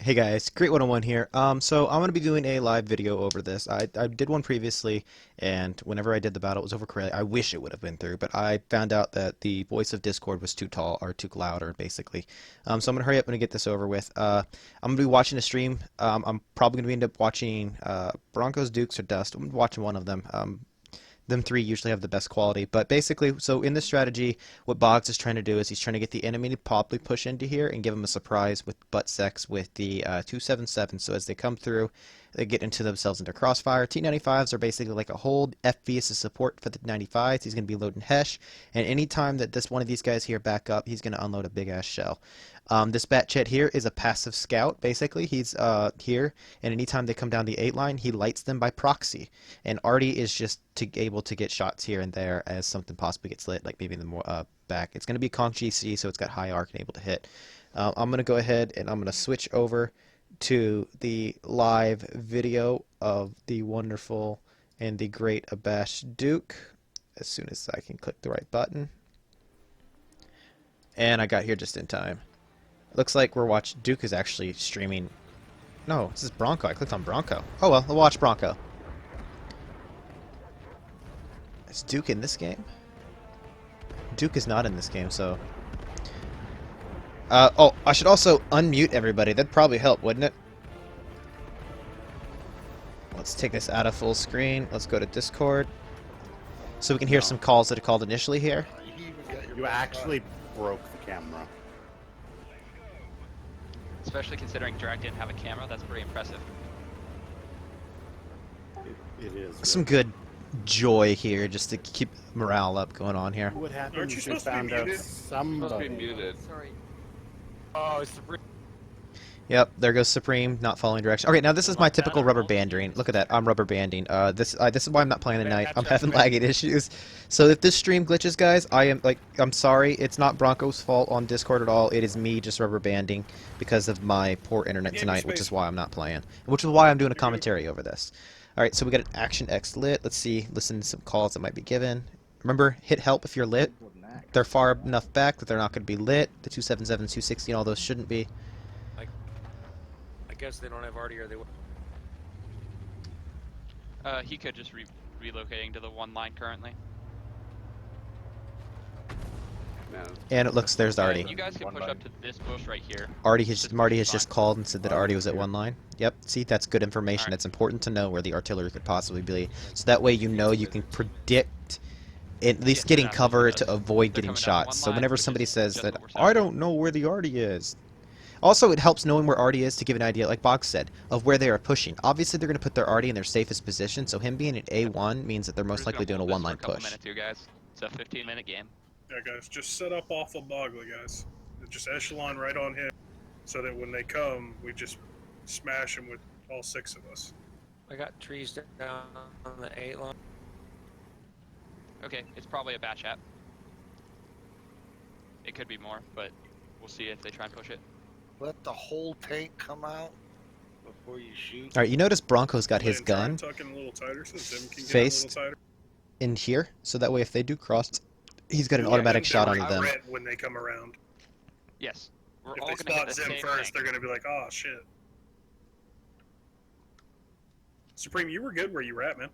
Hey guys, Great 101 here. So I'm going to be doing a live video over this. I did one previously, and whenever I did the battle, it was over correctly. I wish it would have been through, but I found out that the voice of Discord was too tall, or too louder, basically. So I'm going to hurry up and get this over with. I'm going to be watching a stream. I'm probably going to end up watching Broncos, Dukes, or Dust. I'm watching one of them. Them three usually have the best quality. But basically, so in this strategy, what Boggs is trying to do is he's trying to get the enemy to probably push into here and give them a surprise with butt sex with the 277. So as they come through, they get into themselves into crossfire. T95s are basically like a hold. FV is a support for the 95s. He's going to be loading Hesh. And anytime that this one of these guys here back up, he's going to unload a big ass shell. This Batchet here is a passive scout, basically. He's here, and anytime they come down the 8 line, he lights them by proxy. And Artie is just able to get shots here and there as something possibly gets lit, like maybe in the more back. It's going to be Conch GC, so it's got high arc and able to hit. I'm going to go ahead and I'm going to switch over to the live video of the wonderful and the great Abash Duke as soon as I can click the right button. And I got here just in time. Looks like we're watching. Duke is actually streaming. No, this is Bronco. I clicked on Bronco. Oh well, we'll watch Bronco. Is Duke in this game? Duke is not in this game, so. Oh, I should also unmute everybody. That'd probably help, wouldn't it? Let's take this out of full screen. Let's go to Discord. So we can hear some calls that are called initially here. You actually broke the camera. Especially considering Drag didn't have a camera, that's pretty impressive. It is. Some good joy here just to keep morale up going on here. What happened? Aren't you is supposed they to be found out muted? somebody. Supposed to be muted. Sorry. Oh, it's the Yep, there goes Supreme, not following direction. Okay, now this is my typical rubber banding. Look at that, I'm rubber banding. This is why I'm not playing tonight. I'm having lagging issues. So if this stream glitches, guys, I'm sorry. It's not Bronco's fault on Discord at all. It is me just rubber banding because of my poor internet tonight, which is why I'm not playing. Which is why I'm doing a commentary over this. All right, so we got an Action X lit. Let's see, listen to some calls that might be given. Remember, hit help if you're lit. They're far enough back that they're not going to be lit. The 277, 260, and all those shouldn't be. I guess they don't have Artie, or they would. He could just relocating to the 1 line currently. No. And it looks there's Artie. You guys can push up to this bush right here. Marty has just called and said that Artie was at 1 line. Yep, see, that's good information. Alright. That's important to know where the artillery could possibly be. So that way you know you can predict at least getting cover to avoid getting shots. So whenever somebody says that, I don't know where the Artie is. Also, it helps knowing where Artie is to give an idea, like Boggs said, of where they are pushing. Obviously, they're going to put their Artie in their safest position, so him being at A1 means that they're most likely doing a 1-line push. Minutes here, guys. It's a 15-minute game. Yeah, guys, just set up off of Bogley, guys. Just echelon right on him, so that when they come, we just smash him with all 6 of us. I got trees down on the 8 line. Okay, it's probably a bat chat. It could be more, but we'll see if they try and push it. Let the whole tank come out before you shoot. Alright, you notice Bronco's got his gun Tucking a little tighter so Zim can get faced a little tighter. in here, so that way if they do cross, he's got an Yeah, automatic shot They're onto them. red when they come around. Yes. We're If all they gonna hit spot the Zim same first, thing. they're gonna be like, "Oh shit." Supreme, you were good where you were at, man.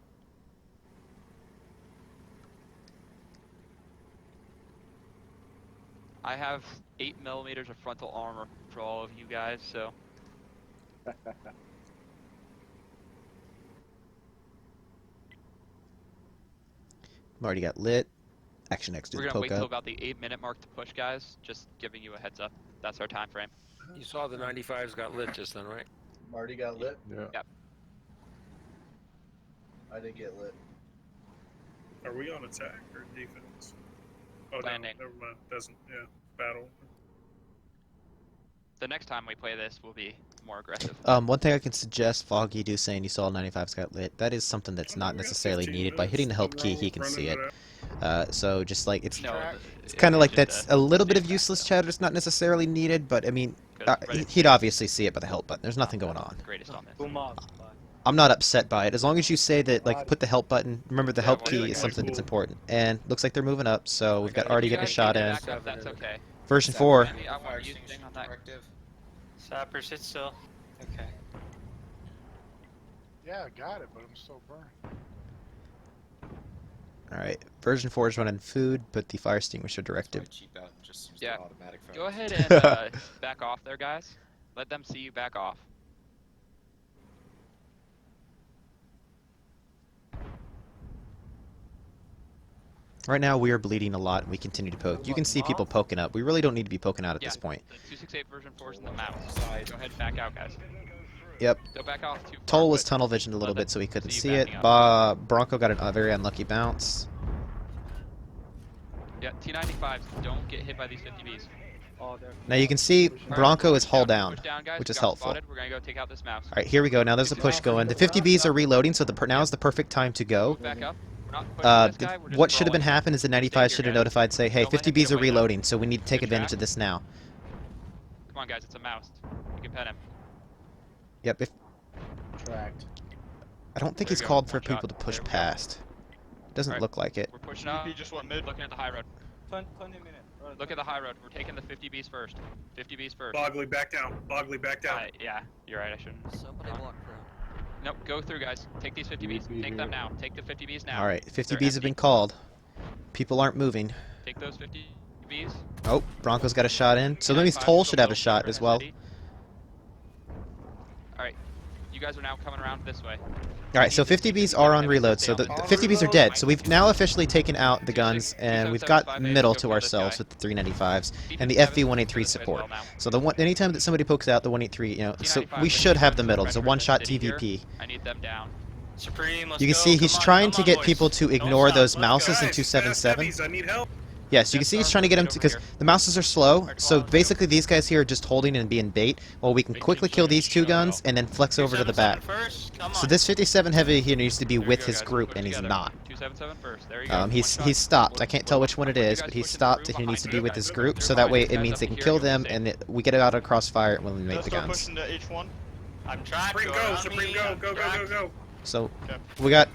I have 8mm of frontal armor for all of you guys, so Marty got lit. Action X we're did the gonna wait poke till up. about the 8-minute mark to push, guys. Just giving you a heads up. That's our time frame. You saw the 95s got lit just then, right? Marty got lit? Yeah. Yep. I didn't get lit. Are we on attack or defense? Oh Landing. no, never mind. Doesn't. Yeah, battle. The next time we play this will be more aggressive. One thing I can suggest Foggy do saying you saw 95's got lit. That is something that's not We got necessarily 15 needed. By hitting the help minutes. key, he can Running see it. out. So just like it's No, kind of like just that's a little bit of useless chatter. It's not necessarily needed, but I mean, he'd obviously see it by the help button. There's nothing going on. Greatest on this. I'm not upset by it as long as you say that, like, put the help button. Remember, the Yeah, help well, key yeah, is something that's cool. important. And looks like they're moving up, so we've got Okay. Artie You getting a guys shot can in. back up, that's okay. Version 4. I want you to thing on that. Sappers, hit still. Okay. Yeah, I got it, but I'm still burned. Alright, version 4 is running food, but the fire extinguisher That's why I directive. cheap out and just use Yeah. the automatic fire Go ahead extinguisher. and back off there, guys. Let them see you back off. Right now we are bleeding a lot and we continue to poke. You can see people poking up. We really don't need to be poking out at Yeah, this point. the 268 version 4 is in the mouse. Go ahead and back out, guys. Yep. Don't back off too far. Toll was but tunnel visioned a little let bit so he couldn't you see it. backing up. Bronco got a very unlucky bounce. Yeah, T95s, don't get hit by these 50Bs. Now you can see Bronco is hull down, Push down, guys. which We is got helpful. spotted. We're gonna go take out this mouse. Alright, here we go. Now there's a push going. The 50Bs are reloading, so now is the perfect time to go. Move back up. We're not pushing this guy. We're just What should have been crawling. happened is the 95 should have guys. notified, say, hey, Don't let him 50Bs get are away, though. reloading, so we need to take Good advantage track. of this now. Come on, guys. It's a mouse. You can pet him. Yep, if Tracked. I don't think There he's you go. called for One shot. people to push There we go. past. Doesn't Alright. look like it. We're pushing up. He just went mid. Looking at the high road. 20 minutes. Look at the high road. We're taking the 50Bs first. 50Bs first. Bogley, back down. Bogley, back down. Yeah, you're right. I shouldn't. Somebody block road. Nope. Go through, guys. Take these 50Bs. Take them now. Take the 50Bs now. Alright, They're 50Bs have empty. been called. People aren't moving. Take those 50Bs. Oh, Bronco's got a shot in. So that means Toll should have a shot as well. Alright. You guys are now coming around this way. Alright, so 50Bs are on reload, so the 50Bs are dead. So we've now officially taken out the guns, and we've got middle to ourselves with the 395s and the FV183 support. So anytime that somebody pokes out the 183, you know, so we should have the middle. It's a one-shot TVP. I need them down. Supreme, let's You can go. see he's Come on, trying come to on, get boys. people to Don't ignore stop. those Let's go. mouses in Guys, 277. heavies, I need help. Yes, you can see he's trying to get them to, because the mouses are slow, so basically these guys here are just holding and being bait, while we can quickly kill these two guns and then flex over to the back. 277 first. Come So on. this 57 heavy here needs to be There we with go, his guys. group, Push and he's together. not. 277 first. There you go. He's stopped. I can't tell which one it is, but he's stopped, and he needs to be with his group, so that way it means they can kill them, and we get it out of crossfire when we make the Start guns. pushing to H1. I'm tracked. Supreme, go. Supreme, go. Go, go, go, go. So Okay. we got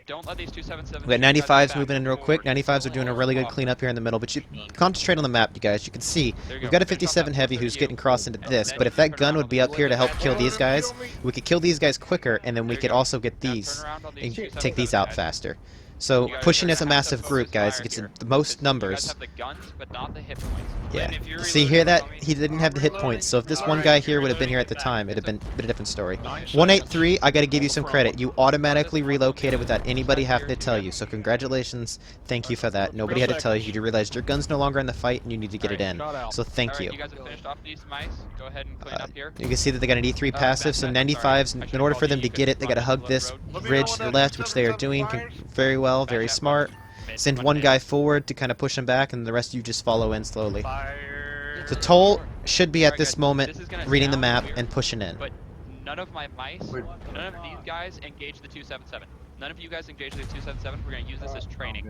Don't let these 277s. We got 95s moving in real quick. 95s are doing a really good cleanup here in the middle, but you concentrate on the map, you guys. You can see we've got a 57 heavy who's getting crossed into this, but if that gun would be up here to help kill these guys, we could kill these guys quicker, and then we could also get these and take these out faster. So pushing as a massive group, guys, gets the most You guys numbers. have the guns, but not the hit points. Yeah. if you're See, hear that? reloading, He didn't have the hit points, so if this one guy here would have been here at the time, it'd have been a different story. 9 183, I gotta give you some credit. You automatically relocated without anybody having to tell you, so congratulations. Thank you for that. Nobody had to tell you. You realized your gun's no longer in the fight and you need to get it in. So thank Alright, you. you guys have finished off these mice. Go ahead and clean up here. You can see that they got an E3 passive, so 95s, in order for them to get it, they gotta hug this ridge to the left, which they are doing very well, very smart. Send one guy forward to kind of push him back, and the rest of you just follow in slowly. Fire. So Toll should be at Alright, this guys, moment this is gonna reading the sound map weird, and pushing in. But none of my mice, none of these guys engage the 277. None of you guys engage the 277. We're going to use this as training.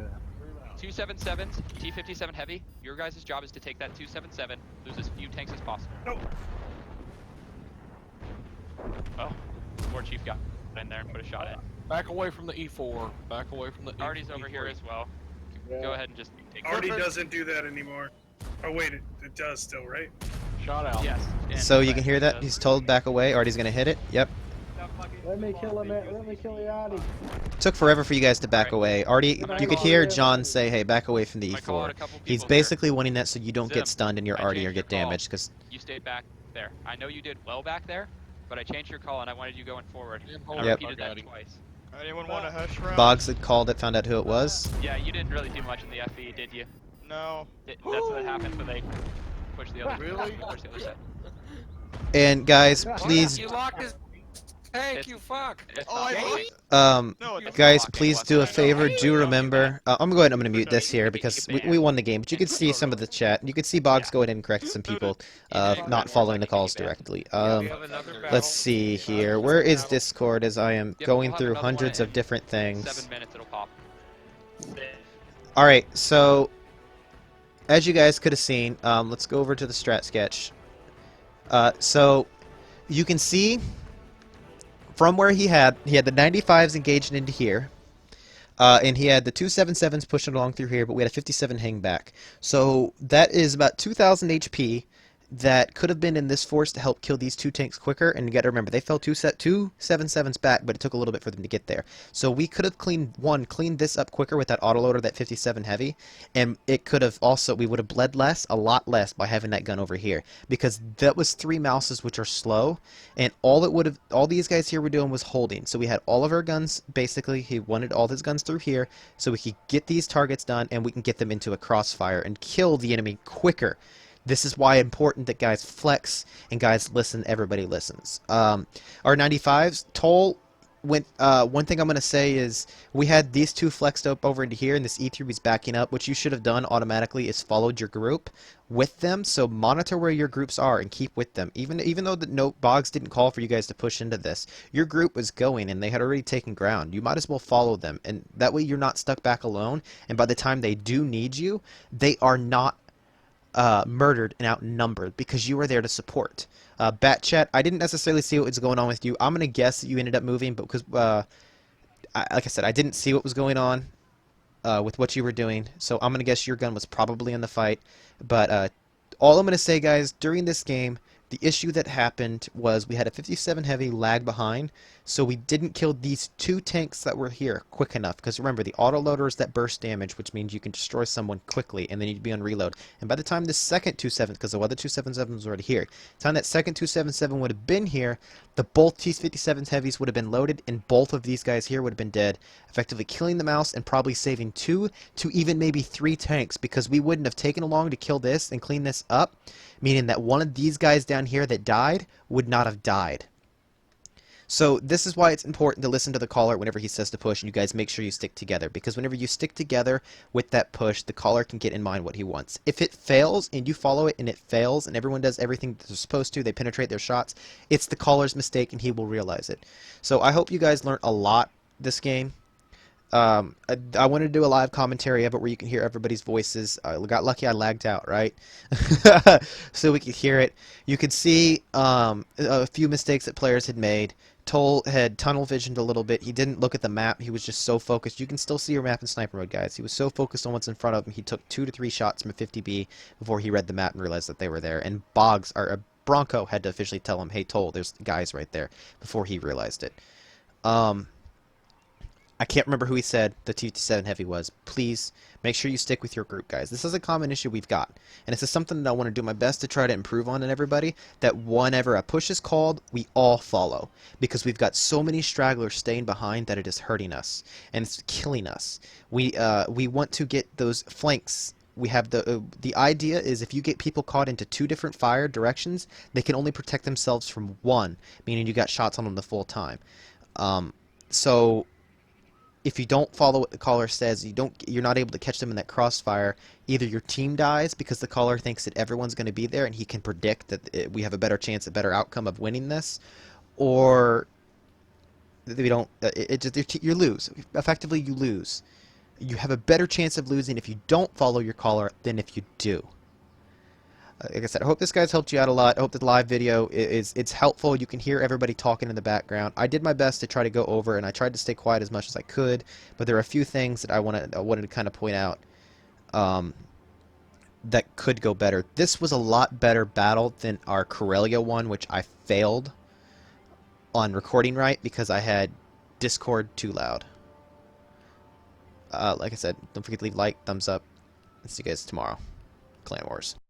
277s, T57 heavy. Your guys' job is to take that 277, lose as few tanks as possible. Nope. Oh, poor Chief got in there and put a shot in. Back away from the E4. Back away from the E4. Artie's over here as well. Go ahead and just take Artie doesn't do that anymore. Oh, wait, it does still, right? Shot out. Yes. and So you can hear that? does. He's told back away. Artie's gonna hit it. Yep. Let me kill him. Let me kill Yachty. Took forever for you guys to back away. Artie, you could hear John say, hey, back away from the I call out E4. a couple He's people here. basically wanting that so you don't Zim, get stunned in your I Artie or changed your get call. damaged, because You stayed back there. I know you did well back there, but I changed your call and I wanted you going forward. And I hold Yep. repeated that Yachty. twice. Anyone want a hash round? Boggs had called it, found out who it was. Yeah, you didn't really do much in the FE, did you? No. That's what happens when they push the other. Really? Push the other side. And guys, please, You locked his tank, you fuck. It's Oh, not I really- No, it's guys, blocking please left do a side. favor. Do remember. I'm going. I'm going to mute this here because we won the game. But you can see some of the chat. You can see Boggs go ahead and correct some people not following the calls directly. We have another battle. Let's see here. Where is Discord? As I am Yep, going we'll have through another hundreds one of in different things. 7 minutes it'll pop. All right. So, as you guys could have seen, let's go over to the strat sketch. So, you can see from where he had the 95s engaged into here, and he had the 277s pushing along through here, but we had a 57 hang back. So that is about 2,000 HP that could have been in this force to help kill these two tanks quicker. And you got to remember, they fell two 7.7s back, but it took a little bit for them to get there. So we could have cleaned this up quicker with that autoloader, that 57 heavy, and it could have also, we would have bled less, a lot less, by having that gun over here, because that was 3 mouses, which are slow, and all these guys here were doing was holding. So we had all of our guns, basically, he wanted all his guns through here, so we could get these targets done, and we can get them into a crossfire and kill the enemy quicker. This is why it's important that guys flex and guys listen. Everybody listens. Our 95s, Toll went. One thing I'm going to say is we had these two flexed up over into here, and this E3 was backing up. What you should have done automatically is followed your group with them. So monitor where your groups are and keep with them. Even though the Boggs didn't call for you guys to push into this, your group was going and they had already taken ground. You might as well follow them, and that way you're not stuck back alone. And by the time they do need you, they are not murdered and outnumbered because you were there to support. Bat Chat, I didn't necessarily see what was going on with you. I'm going to guess that you ended up moving, but because, like I said, I didn't see what was going on with what you were doing, so I'm going to guess your gun was probably in the fight. But all I'm going to say, guys, during this game, the issue that happened was we had a 57 heavy lag behind, so we didn't kill these two tanks that were here quick enough. Because remember, the autoloader is that burst damage, which means you can destroy someone quickly, and they need to be on reload. And by the time the second 2.7, because the other 2.77 was already here, by the time that second 2.77 would have been here, the both T-57 heavies would have been loaded, and both of these guys here would have been dead, effectively killing the mouse and probably saving 2 to even maybe 3 tanks, because we wouldn't have taken long to kill this and clean this up, meaning that one of these guys down here that died would not have died. So this is why it's important to listen to the caller whenever he says to push, and you guys make sure you stick together, because whenever you stick together with that push, the caller can get in mind what he wants. If it fails and you follow it and it fails and everyone does everything that they're supposed to, they penetrate their shots, it's the caller's mistake and he will realize it. So I hope you guys learned a lot this game. I wanted to do a live commentary of it where you can hear everybody's voices. I got lucky I lagged out, right? So we could hear it. You could see a few mistakes that players had made. Toll had tunnel visioned a little bit. He didn't look at the map. He was just so focused. You can still see your map in sniper mode, guys. He was so focused on what's in front of him, he took 2 to 3 shots from a 50B before he read the map and realized that they were there. And Bronco had to officially tell him, hey, Toll, there's guys right there, before he realized it. I can't remember who he said the T-57 heavy was. Please make sure you stick with your group, guys. This is a common issue we've got, and this is something that I want to do my best to try to improve on in everybody, that whenever a push is called, we all follow, because we've got so many stragglers staying behind that it is hurting us, and it's killing us. We want to get those flanks. We have the idea is if you get people caught into 2 different fire directions, they can only protect themselves from 1, meaning you got shots on them the full time. So if you don't follow what the caller says, you're not able to catch them in that crossfire. Either your team dies because the caller thinks that everyone's going to be there and he can predict that we have a better chance, a better outcome of winning this, or we don't. You lose. Effectively, you lose. You have a better chance of losing if you don't follow your caller than if you do. Like I said, I hope this guy's helped you out a lot. I hope the live video it's helpful. You can hear everybody talking in the background. I did my best to try to go over, and I tried to stay quiet as much as I could, but there are a few things that I wanted to kind of point out that could go better. This was a lot better battle than our Corellia one, which I failed on recording right because I had Discord too loud. Like I said, don't forget to leave a like, thumbs up, and see you guys tomorrow. Clan Wars.